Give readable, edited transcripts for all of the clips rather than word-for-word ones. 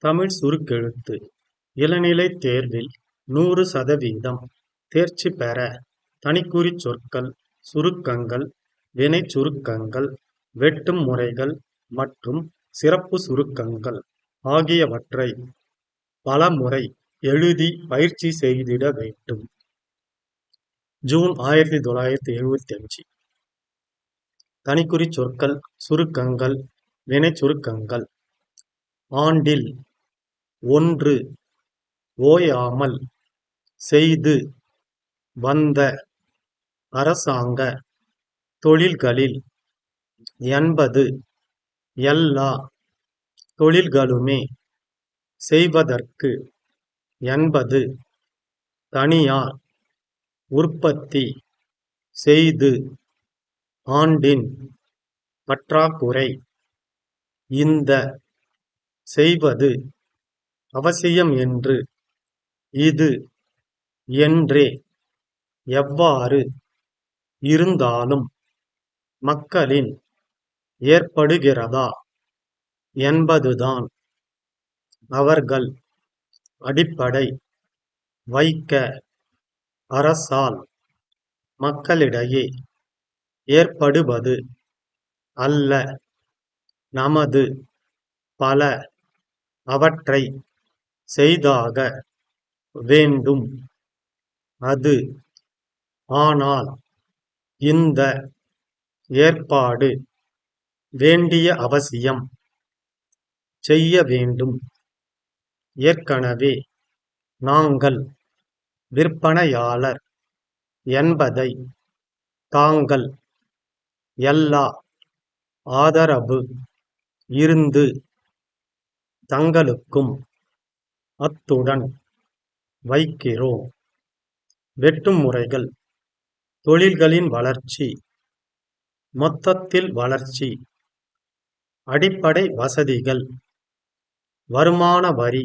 தமிழ் சுருக்கெழுத்து இளநிலைத் தேர்வில் 100% தேர்ச்சி பெற தனிக்குறிச் சொற்கள், சுருக்கங்கள், வினைச் சுருக்கங்கள், வெட்டும் முறைகள் மற்றும் சிறப்பு சுருக்கங்கள் ஆகியவற்றை பலமுறை எழுதி பயிற்சி செய்திட வேண்டும். ஜூன் 1975. தனிக்குறிச் சொற்கள், சுருக்கங்கள், வினைச் சுருக்கங்கள். ஆண்டில் 1 ஓயாமல் செய்து வந்த அரசாங்க தொழில்களில் 80 எல்லா தொழில்களுமே செய்வதற்கு 80 தனியார் உற்பத்தி செய்து ஆண்டின் பற்றாக்குறை இந்த செய்வது அவசியம் என்று இது என்றே எவ்வாறு இருந்தாலும் மக்களின் ஏற்படுகிறதா என்பதுதான் அவர்கள் அடிப்படை வைக்க அரசால் மக்களிடையே ஏற்படுவது அல்ல நமது பல அவற்றை செய்தாக வேண்டும் அது. ஆனால் இந்த ஏற்பாடு வேண்டிய அவசியம் செய்ய வேண்டும். ஏற்கனவே நாங்கள் விற்பனையாளர் என்பதை தாங்கள் எல்லா ஆதரவு இருந்து தங்களுக்கும் அத்துடன் வைக்கிறோம். வெட்டும் முறைகள் தொழில்களின் வளர்ச்சி, மொத்தத்தில் வளர்ச்சி, அடிப்படை வசதிகள், வருமான வரி,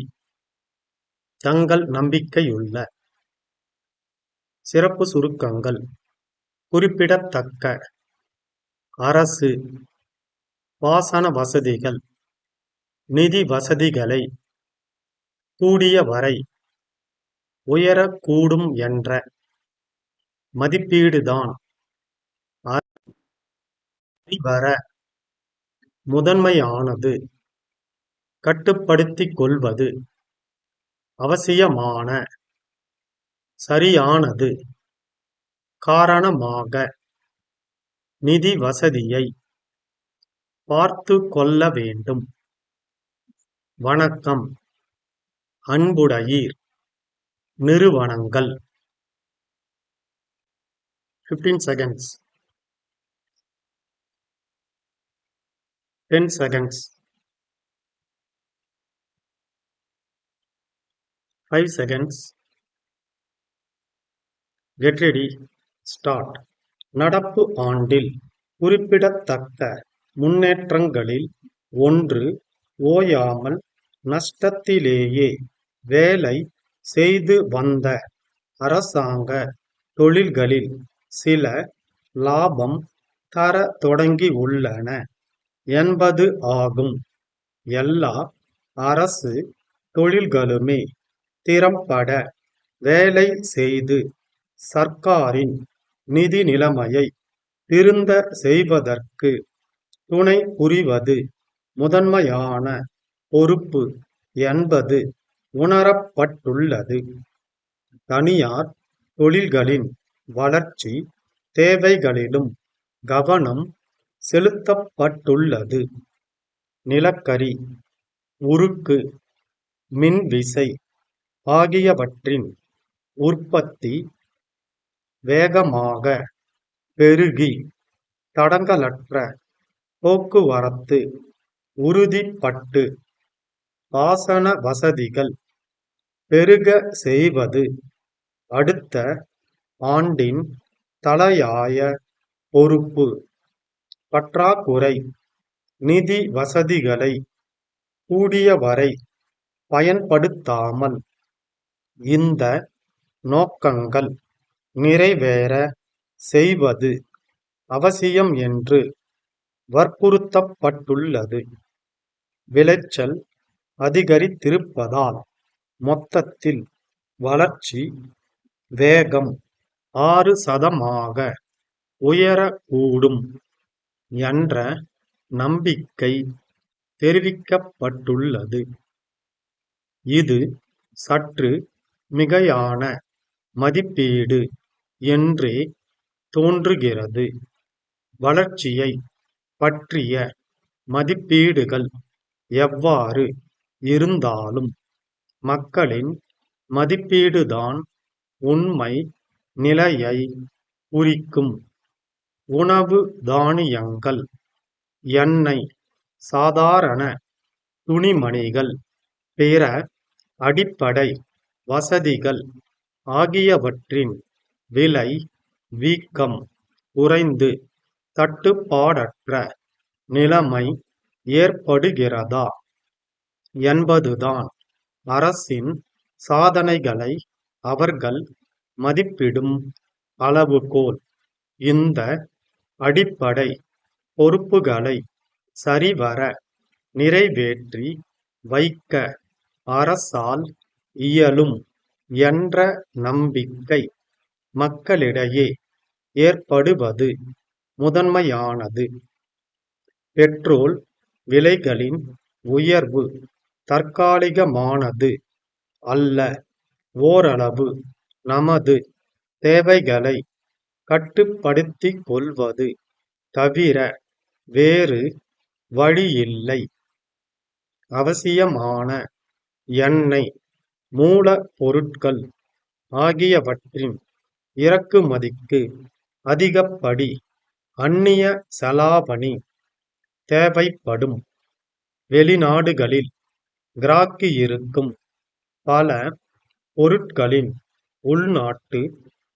தங்கள் நம்பிக்கையுள்ள. சிறப்பு சுருக்கங்கள் குறிப்பிடத்தக்க அரசு பாசன வசதிகள், நிதி வசதிகளை கூடிய வரை உயரக்கூடும் என்ற மதிப்பீடுதான் சரிவர முதன்மையானது. கட்டுப்படுத்திக் கொள்வது அவசியமான சரியானது காரணமாக நிதி வசதியை பார்த்து கொள்ள வேண்டும். வணக்கம் அன்புடையீர் நிறுவனங்கள். 15 seconds. 10 seconds. 5 seconds. Get ready. Start. நடப்பு ஆண்டில் குறிப்பிடத்தக்க முன்னேற்றங்களில் 1 ஓயாமல் நஷ்டத்திலேயே வேலை செய்து வந்த அரசாங்க தொழில்களில் சில லாபம் தர தொடங்கியுள்ளன என்பது ஆகும். எல்லா அரசு தொழில்களுமே திறம்பட வேலை செய்து சர்க்காரின் நிதி நிலைமையை திருந்த செய்வதற்கு துணை புரிவது முதன்மையான பொறுப்பு என்பது உணரப்பட்டுள்ளது. தனியார் தொழில்களின் வளர்ச்சி தேவைகளிலும் கவனம் செலுத்தப்பட்டுள்ளது. நிலக்கரி, உருக்கு, மின்விசை ஆகியவற்றின் உற்பத்தி வேகமாக பெருகி தடங்கலற்ற போக்குவரத்து உறுதிப்பட்டு பாசன வசதிகள் பெருக செய்வது அடுத்த ஆண்டின் தலையாய பொறுப்பு. பற்றாக்குறை நிதி வசதிகளை கூடியவரை பயன்படுத்தாமல் இந்த நோக்கங்கள் நிறைவேற செய்வது அவசியம் என்று வற்புறுத்தப்பட்டுள்ளது. விளைச்சல் அதிகரித்திருப்பதால் மொத்தத்தில் வளர்ச்சி வேகம் 6% உயரக்கூடும் என்ற நம்பிக்கை தெரிவிக்கப்பட்டுள்ளது. இது சற்று மிகையான மதிப்பீடு என்றே தோன்றுகிறது. வளர்ச்சியை பற்றிய மதிப்பீடுகள் எவ்வாறு இருந்தாலும் மக்களின் மதிப்பீடுதான் உண்மை நிலையை குறிக்கும். உணவு தானியங்கள், எண்ணெய், சாதாரண துணிமணிகள், பிற அடிப்படை வசதிகள் ஆகியவற்றின் விலை வீக்கம் குறைந்து தட்டுப்பாடற்ற நிலைமை ஏற்படுகிறதா என்பதுதான் அரசின் சாதனைகளை அவர்கள் மதிப்பிடும் அளவுகோல். இந்த அடிப்படை பொறுப்புகளை சரிவர நிறைவேற்றி வைக்க அரசால் இயலும் என்ற நம்பிக்கை மக்களிடையே ஏற்படுவது முதன்மையானது. பெட்ரோல் விலைகளின் உயர்வு தற்காலிகமானது அல்ல. ஓரளவு நமது தேவைகளை கட்டுப்படுத்திக் கொள்வது தவிர வேறு வழியில்லை. அவசியமான எண்ணெய் மூலப்பொருட்கள் ஆகியவற்றின் இறக்குமதிக்கு அதிகப்படி அந்நிய செலாவணி தேவைப்படும். வெளிநாடுகளில் கிராக்கியிருக்கும் பல பொருட்களின் உள்நாட்டு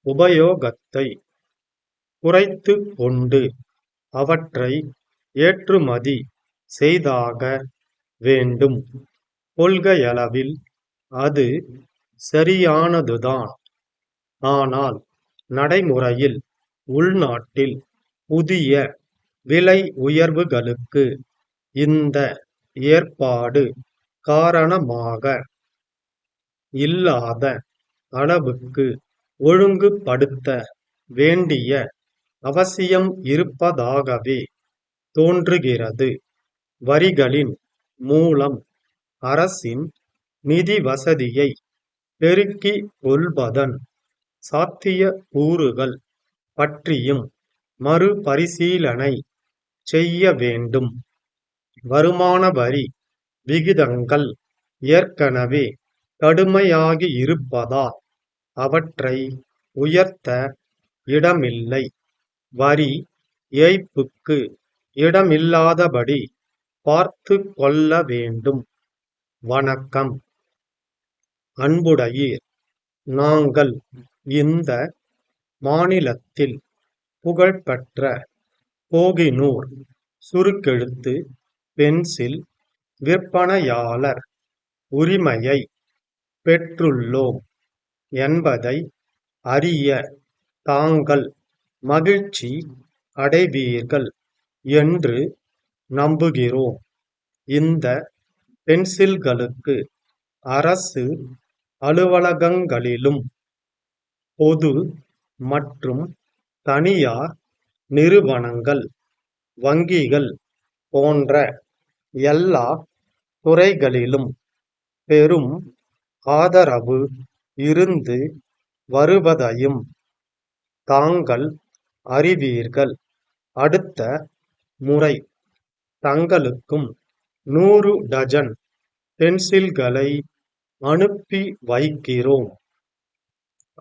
உபயோகத்தை குறைத்துக் கொண்டு அவற்றை ஏற்றுமதி செய்தாக வேண்டும். கொள்கையளவில் அது சரியானதுதான். ஆனால் நடைமுறையில் உள்நாட்டில் புதிய விலை உயர்வுகளுக்கு இந்த ஏற்பாடு காரணமாக இல்லாத அளவுக்கு ஒழுங்குபடுத்த வேண்டிய அவசியம் இருப்பதாகவே தோன்றுகிறது. வரிகளின் மூலம் அரசின் நிதி வசதியை பெருக்கிக் கொள்வதன் சாத்தியக்கூறுகள் பற்றியும் மறுபரிசீலனை செய்ய வேண்டும். வருமான வரி விகிதங்கள் ஏற்கனவே கடுமையாகியிருப்பதால் அவற்றை உயர்த்த இடமில்லை. வரி ஏய்ப்புக்கு இடமில்லாதபடி பார்த்துக் கொள்ள வேண்டும். வணக்கம். அன்புடையீர், நாங்கள் இந்த மாநிலத்தில் புகழ்பெற்ற கோகினூர் சுருக்கெழுத்து பென்சில் விற்பனையாளர் உரிமையை பெற்றுள்ளோம் என்பதை அறிய தாங்கள் மகிழ்ச்சி அடைவீர்கள் என்று நம்புகிறோம். இந்த பென்சில்களுக்கு அரசு அலுவலகங்களிலும் பொது மற்றும் தனியார் நிறுவனங்கள், வங்கிகள் போன்ற எல்லா துறைகளிலும் பெரும் ஆதரவு இருந்து வருவதையும் தாங்கள் அறிவீர்கள். அடுத்த முறை தங்களுக்கும் 100 டஜன் பென்சில்களை அனுப்பி வைக்கிறோம்.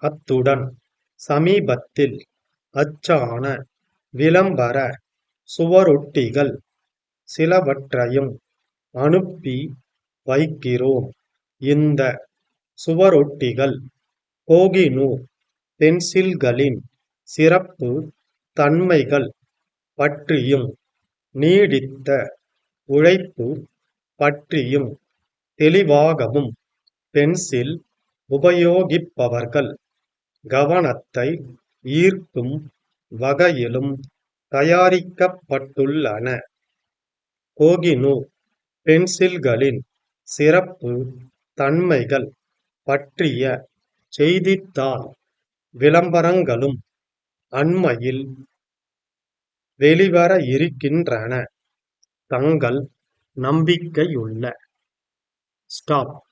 அத்துடன் சமீபத்தில் அச்சான விளம்பர சுவரொட்டிகள் சிலவற்றையும் அனுப்பி வைக்கிறோம். இந்த சுவரொட்டிகள் கோகினூர் பென்சில்களின் சிறப்பு தன்மைகள் பற்றியும் நீடித்த உழைப்பு பற்றியும் தெளிவாகவும் பென்சில் உபயோகிப்பவர்கள் கவனத்தை ஈர்க்கும் வகையிலும் தயாரிக்கப்பட்டுள்ளன. கோகினூர் பென்சில்களின் சிறப்பு தன்மைகள் பற்றிய செய்தித்தாள் விளம்பரங்களும் அண்மையில் வெளிவர இருக்கின்றன. தங்கள் நம்பிக்கையுள்ள. ஸ்டாப்.